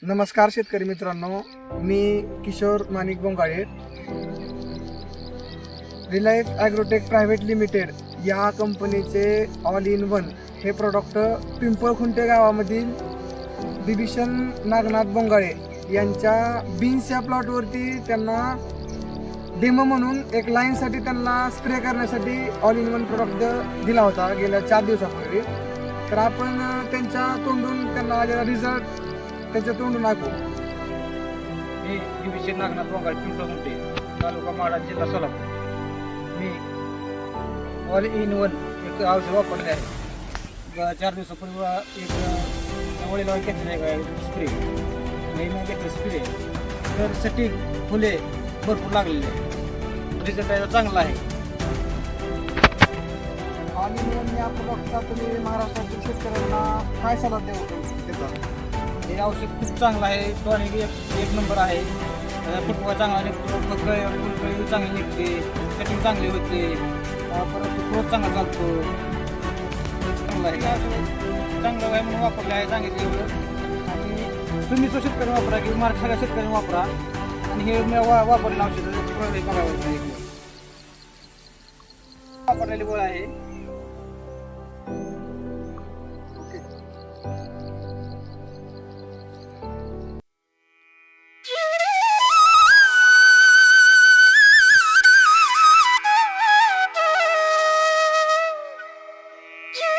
नमस्कार शेतकरी मित्रांनो, मी किशोर माणिक बोंगाळे. रिलायन्स ॲग्रोटेक प्रायव्हेट लिमिटेड या कंपनीचे ऑल इन वन हे प्रोडक्ट पिंपळखुंटे गावामधील बिभीषण नागनाथ बोंगाळे यांच्या बीन्स या प्लॉटवरती त्यांना डेमो म्हणून एक लाईनसाठी त्यांना स्प्रे करण्यासाठी ऑल इन वन प्रोडक्ट दिला होता गेल्या 4 दिवसापूर्वी. तर आपण त्यांच्या तोंडून त्यांना आलेला रिझल्ट त्याच्या तोंडून ऐकू. मी बिभीषण नागनाथ बोंगाळे, पिंपळखुंटे, तालुका माढा, जिल्हा सोलापूर. मी ऑल इन वन एक औषध वापरले आहे. 4 दिवसापूर्वी एक वडीला घेतलेलं आहे स्प्रे, मी घेतलं स्प्रे. तर सेटिंग फुले भरपूर लागलेले आहे. रिझल्ट त्याचा चांगला आहे. ऑल इन वन या प्रोडक्टचा तुम्ही महाराष्ट्रातील शेतकऱ्यांना काय सल्ला देऊ त्याचा? हे औषध खूप चांगलं आहे. टॉनिक एक नंबर आहे. फुटवा चांगला निघतो, फुलकळी चांगली निघते, सेटिंग चांगली होते, परत ग्रोथ चांगला चालतो. चांगलं आहे. हे औषध चांगलं आहे म्हणून वापरलं आहे, सांगितलं एवढं. आणि तुम्ही तो शेतकरी वापरा की सगळ्या शेतकऱ्यांनी वापरा. आणि हे मी वापरलेलं औषध बघावं वापरलेली गोळ आहे.